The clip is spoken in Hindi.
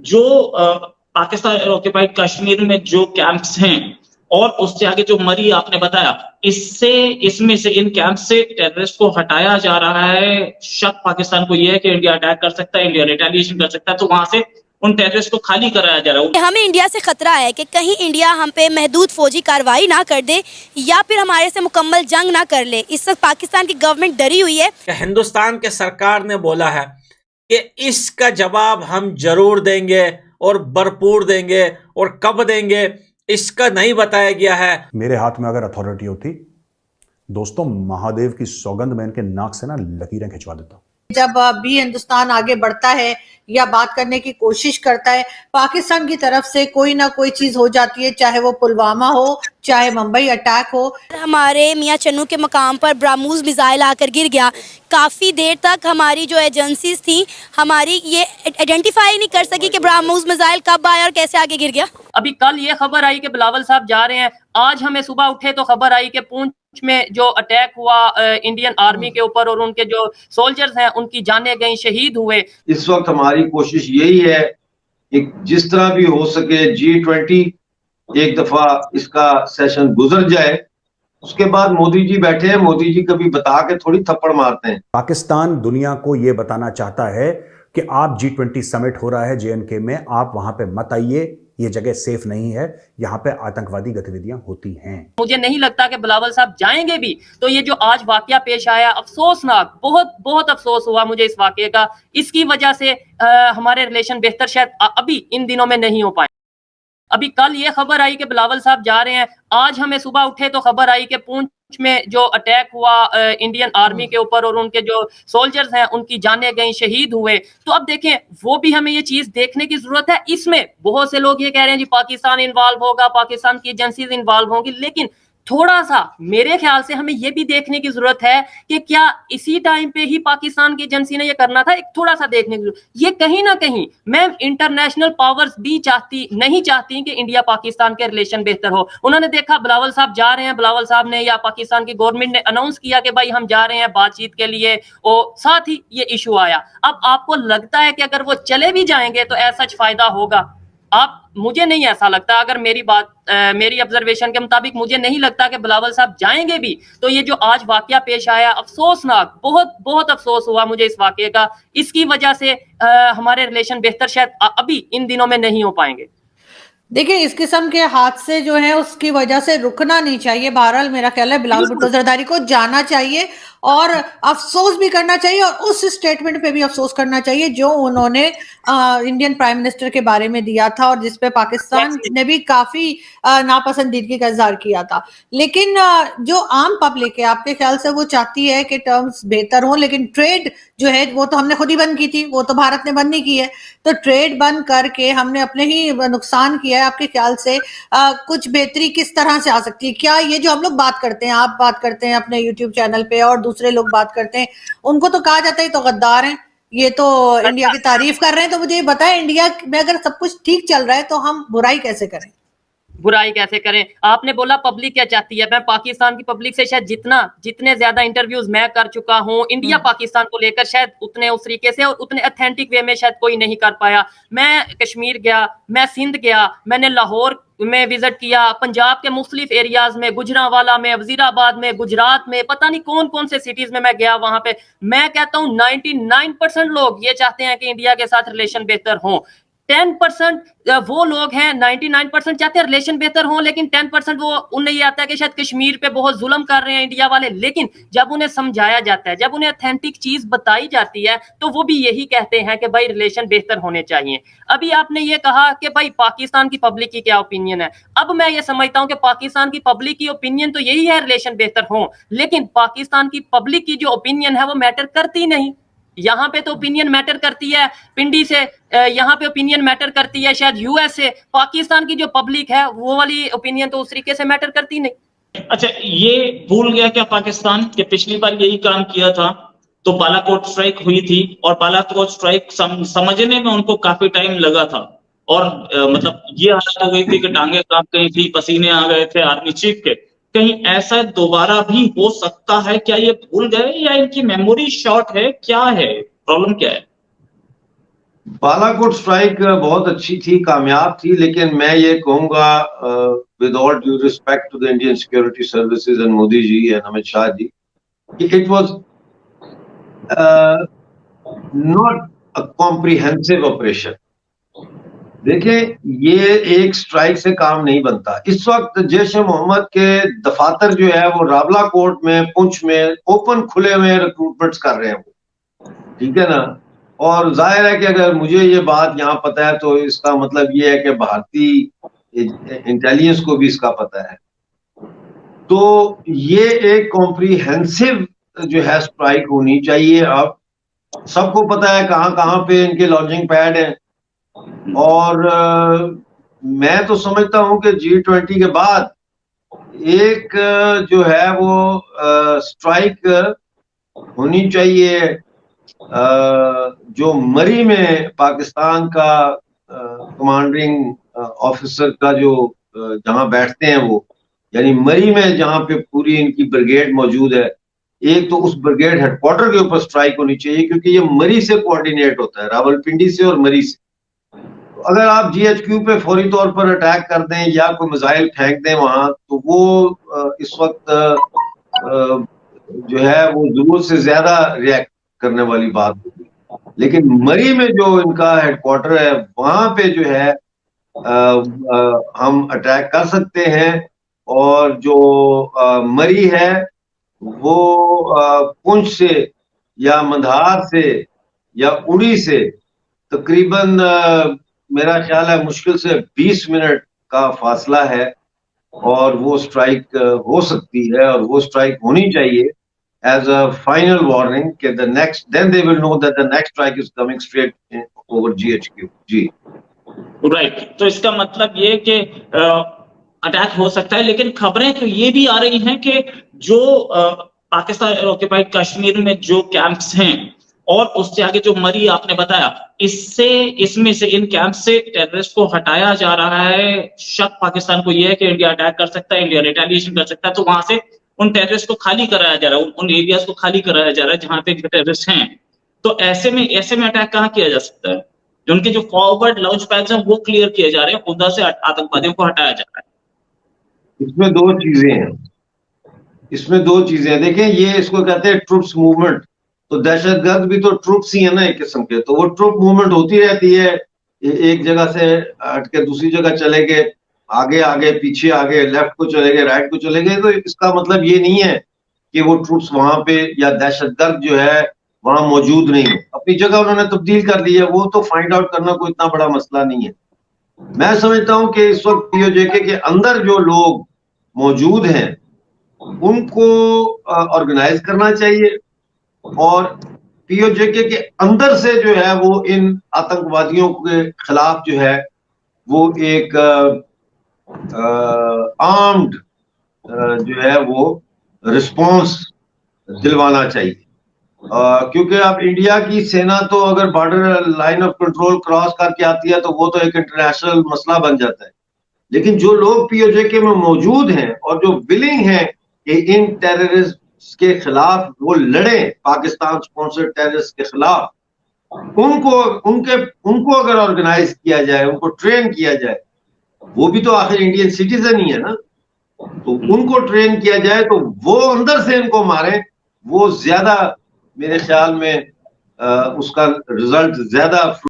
जो पाकिस्तान ऑक्युपाइड कश्मीर में जो कैंप्स हैं और उससे आगे जो मरी आपने बताया, इसमें से इन कैंप से टेररिस्ट को हटाया जा रहा है। शक पाकिस्तान को यह है कि इंडिया अटैक कर सकता है, इंडिया रिटेलिएशन कर सकता है, तो वहां से उन टेररिस्ट को खाली कराया जा रहा है। हमें इंडिया से खतरा है कि कहीं इंडिया हम पे महदूद फौजी कार्रवाई ना कर दे या फिर हमारे से मुकम्मल जंग ना कर ले। इस वक्त पाकिस्तान की गवर्नमेंट डरी हुई है। हिंदुस्तान के सरकार ने बोला है कि इसका जवाब हम जरूर देंगे और भरपूर देंगे, और कब देंगे इसका नहीं बताया गया है। मेरे हाथ में अगर अथॉरिटी होती दोस्तों, महादेव की सौगंध में इनके नाक से ना लकीरें खिंचवा देता। जब भी हिंदुस्तान आगे बढ़ता है या बात करने की कोशिश करता है, पाकिस्तान की तरफ से कोई ना कोई चीज हो जाती है, चाहे वो पुलवामा हो, चाहे मुंबई अटैक हो। हमारे मियां चन्नू के मकाम पर ब्राह्मोस मिसाइल आकर गिर गया। काफ़ी देर तक हमारी जो एजेंसीज थी हमारी ये आइडेंटिफाई नहीं कर सकी कि ब्राह्मोस मिसाइल कब आया और कैसे आगे गिर गया। अभी कल ये खबर आई कि बिलावल साहब जा रहे हैं, आज हमें सुबह उठे तो खबर आई कि पूंछ में जो अटैक हुआ इंडियन आर्मी के ऊपर और उनके जो सोल्जर्स हैं उनकी जानें गई, शहीद हुए। इस वक्त हमारी कोशिश यही है कि जिस तरह भी हो सके G20 एक दफा इसका सेशन गुजर जाए, उसके बाद मोदी जी बैठे हैं, मोदी जी कभी बता के थोड़ी थप्पड़ मारते हैं। पाकिस्तान दुनिया को यह बताना चाहता है कि आप G20 समिट हो रहा है JNK में, आप वहां पे मत आइए, ये जगह सेफ नहीं है, यहाँ पे आतंकवादी गतिविधियां होती हैं। मुझे नहीं लगता कि बिलावल साहब जाएंगे भी। तो ये जो आज वाकया पेश आया, अफसोसनाक, बहुत बहुत अफसोस हुआ मुझे इस वाकये का। इसकी वजह से हमारे रिलेशन बेहतर शायद अभी इन दिनों में नहीं हो पाए। अभी कल ये खबर आई कि बिलावल साहब जा रहे हैं, आज हमें सुबह उठे तो खबर आई कि पूंछ में जो अटैक हुआ इंडियन आर्मी के ऊपर और उनके जो सोल्जर्स हैं उनकी जानें गई, शहीद हुए। तो अब देखें, वो भी हमें ये चीज देखने की जरूरत है। इसमें बहुत से लोग ये कह रहे हैं जी पाकिस्तान इन्वॉल्व होगा, पाकिस्तान की एजेंसीज इन्वॉल्व होंगी, लेकिन थोड़ा सा मेरे ख्याल से हमें यह भी देखने की जरूरत है कि क्या इसी टाइम पे ही पाकिस्तान की एजेंसी ने यह करना था। एक थोड़ा सा देखने की जरूरत, ये कहीं ना कहीं मैम इंटरनेशनल पावर्स भी नहीं चाहती कि इंडिया पाकिस्तान के रिलेशन बेहतर हो। उन्होंने देखा बिलावल साहब जा रहे हैं, बिलावल साहब ने या पाकिस्तान की गवर्नमेंट ने अनाउंस किया कि भाई हम जा रहे हैं बातचीत के लिए, और साथ ही ये इशू आया। अब आपको लगता है कि अगर वो चले भी जाएंगे तो ऐसा फायदा होगा? मुझे नहीं ऐसा लगता। अगर मेरी ऑब्जर्वेशन के मुताबिक मुझे नहीं लगता कि बिलावल साहब जाएंगे भी। तो ये जो आज वाकया पेश आया, अफसोसनाक, बहुत बहुत अफसोस हुआ मुझे इस वाकये का। इसकी वजह से हमारे रिलेशन बेहतर शायद अभी इन दिनों में नहीं हो पाएंगे। देखिए, इस किस्म के हादसे जो है उसकी वजह से रुकना नहीं चाहिए। बहरहाल मेरा ख्याल है बिलावल भुट्टो जरदारी को जाना चाहिए और अफसोस भी करना चाहिए, और उस स्टेटमेंट पे भी अफसोस करना चाहिए जो उन्होंने इंडियन प्राइम मिनिस्टर के बारे में दिया था और जिसपे पाकिस्तान ने भी काफी नापसंदीदगी का इजहार किया था। लेकिन जो आम पब्लिक है, आपके ख्याल से वो चाहती है कि टर्म्स बेहतर हो, लेकिन ट्रेड जो है वो तो हमने खुद ही बंद की थी, वो तो भारत ने बंद नहीं की है। तो ट्रेड बंद करके हमने अपने ही नुकसान किया है। आपके ख्याल से कुछ बेहतरी किस तरह से आ सकती है? क्या ये जो हम लोग बात करते हैं, आप बात करते हैं अपने यूट्यूब चैनल पे और दूसरे लोग बात करते हैं, उनको तो कहा जाता है तो गद्दार हैं, ये तो इंडिया की तारीफ कर रहे हैं। तो मुझे ये बताएं, इंडिया में अगर सब कुछ ठीक चल रहा है तो हम बुराई कैसे करें? बुराई कैसे करें? आपने बोला पब्लिक क्या चाहती है। मैं पाकिस्तान की पब्लिक से शायद जितने ज्यादा इंटरव्यूज मैं कर चुका हूं इंडिया पाकिस्तान को लेकर, शायद उतने उस तरीके से और उतने ऑथेंटिक वे में शायद कोई नहीं कर पाया। मैं कश्मीर गया, मैं सिंध गया, मैंने लाहौर में विजिट किया, पंजाब के मुख्तलिफ एरियाज में, गुजरांवाला में, वजीराबाद में, गुजरात में, पता नहीं कौन कौन से सिटीज में मैं गया। वहां पे मैं कहता हूं 99% लोग ये चाहते हैं कि इंडिया के साथ रिलेशन बेहतर हो। 10% वो लोग हैं, 99% चाहते हैं रिलेशन बेहतर हो, लेकिन 10% वो उन्हें ये आता है कि शायद कश्मीर पे बहुत जुल्म कर रहे हैं इंडिया वाले। लेकिन जब उन्हें समझाया जाता है, जब उन्हें ऑथेंटिक चीज बताई जाती है, तो वो भी यही कहते हैं कि भाई रिलेशन बेहतर होने चाहिए। अभी आपने ये कहा कि भाई पाकिस्तान की पब्लिक की क्या ओपिनियन है। अब मैं ये समझता हूं कि पाकिस्तान की पब्लिक की ओपिनियन तो यही है रिलेशन बेहतर हो, लेकिन पाकिस्तान की पब्लिक की जो ओपिनियन है वो मैटर करती नहीं। यहाँ पे तो ओपिनियन मैटर करती है पिंडी से, यहाँ पे ओपिनियन मैटर करती है शायद यूएस से। पाकिस्तान की जो पब्लिक है वो वाली ओपिनियन तो उस तरीके से मैटर करती नहीं। अच्छा, ये भूल गया क्या पाकिस्तान कि पिछली बार यही काम किया था तो बालाकोट स्ट्राइक हुई थी, और बालाकोट स्ट्राइक समझने में उनको काफी टाइम लगा था, और मतलब ये हालत हो गई थी कि टांगे कांप गई थी, पसीने आ गए थे आर्मी चीफ के। कहीं ऐसा दोबारा भी हो सकता है क्या? ये भूल गए या इनकी मेमोरी शॉर्ट है? क्या है प्रॉब्लम, क्या है? बालाकोट स्ट्राइक बहुत अच्छी थी, कामयाब थी, लेकिन मैं ये कहूंगा with all due respect to the Indian security services and Modi ji and Amit Shah ji, कि it was not a comprehensive operation. देखें, ये एक स्ट्राइक से काम नहीं बनता। इस वक्त जैश ए मोहम्मद के दफातर जो है वो रावलाकोट में, पुंछ में ओपन खुले में रिक्रूटमेंट्स कर रहे हैं वो, ठीक है ना। और जाहिर है कि अगर मुझे ये बात यहाँ पता है तो इसका मतलब ये है कि भारतीय इंटेलिजेंस को भी इसका पता है। तो ये एक कॉम्प्रिहेंसिव जो है स्ट्राइक होनी चाहिए। अब सबको पता है कहाँ कहाँ पे इनके लॉन्चिंग पैड हैं, और मैं तो समझता हूं कि G20 के बाद एक जो है वो स्ट्राइक होनी चाहिए जो मरी में पाकिस्तान का कमांडिंग ऑफिसर का जो जहां बैठते हैं वो, यानी मरी में जहां पे पूरी इनकी ब्रिगेड मौजूद है, एक तो उस ब्रिगेड हेडक्वार्टर के ऊपर स्ट्राइक होनी चाहिए, क्योंकि ये मरी से कोऑर्डिनेट होता है, रावलपिंडी से और मरी से। अगर आप GHQ पे फौरी तौर पर अटैक कर दें या कोई मिसाइल फेंक दें वहां, तो वो इस वक्त जो है वो जरूरत से ज्यादा रिएक्ट करने वाली बात होगी। लेकिन मरी में जो इनका हेडक्वार्टर है वहां पे जो है हम अटैक कर सकते हैं। और जो मरी है वो पुंछ से या मंधार से या उड़ी से तकरीबन मेरा ख्याल है मुश्किल से 20 मिनट का फासला है, और वो स्ट्राइक हो सकती है, और वो स्ट्राइक होनी चाहिए as a final warning कि the next, then they will know that the next strike is coming straight over GHQ। Ji right, तो इसका मतलब ये कि अटैक हो सकता है, लेकिन खबरें तो ये भी आ रही हैं कि जो पाकिस्तान ऑक्युपाइड कश्मीर में जो कैंप्स हैं और उससे आगे जो मरी आपने बताया, इसमें से इन कैंप से टेररिस्ट को हटाया जा रहा है। शक पाकिस्तान को यह है कि इंडिया अटैक कर सकता है, इंडिया रिटेलिएशन कर सकता है, तो वहां से उन टेररिस्ट को खाली कराया जा रहा है, उन एरियाज को खाली कराया जा रहा है जहां पे टेररिस्ट हैं। तो ऐसे में अटैक कहाँ किया जा सकता है? जो उनके जो फॉरवर्ड लॉन्च पैड्स हैं वो क्लियर किए जा रहे हैं, उधर से आतंकवादियों को हटाया जा रहा है। इसमें दो चीजें हैं। देखें, ये इसको कहते हैं ट्रूप्स मूवमेंट। तो दहशतगर्द भी तो ट्रूप्स ही है ना एक किस्म के, तो वो ट्रूप मूवमेंट होती रहती है, एक जगह से हट के दूसरी जगह चले गए, आगे आगे पीछे आगे, लेफ्ट को चले गए, राइट को चले गए। तो इसका मतलब ये नहीं है कि वो ट्रूप्स वहां पे या दहशतगर्द जो है वहां मौजूद नहीं है, अपनी जगह उन्होंने तब्दील कर ली है। वो तो फाइंड आउट करना कोई इतना बड़ा मसला नहीं है। मैं समझता हूं कि इस वक्त POJK के अंदर जो लोग मौजूद हैं उनको ऑर्गेनाइज करना चाहिए, और POJK के अंदर से जो है वो इन आतंकवादियों के खिलाफ जो है वो एक आर्म्ड जो है वो रिस्पॉन्स दिलवाना चाहिए। क्योंकि अब इंडिया की सेना तो अगर border line of control cross करके आती है तो वो तो एक इंटरनेशनल मसला बन जाता है। लेकिन जो लोग POJK में मौजूद हैं और जो विलिंग हैं कि इन टेररिस्ट के खिलाफ वो लड़े, पाकिस्तान स्पॉन्सर्ड टेररिस्ट के खिलाफ, उनको अगर ऑर्गेनाइज किया जाए, उनको ट्रेन किया जाए, वो भी तो आखिर इंडियन सिटीजन ही है ना, तो उनको ट्रेन किया जाए तो वो अंदर से इनको मारे, वो ज्यादा मेरे ख्याल में उसका रिजल्ट ज्यादा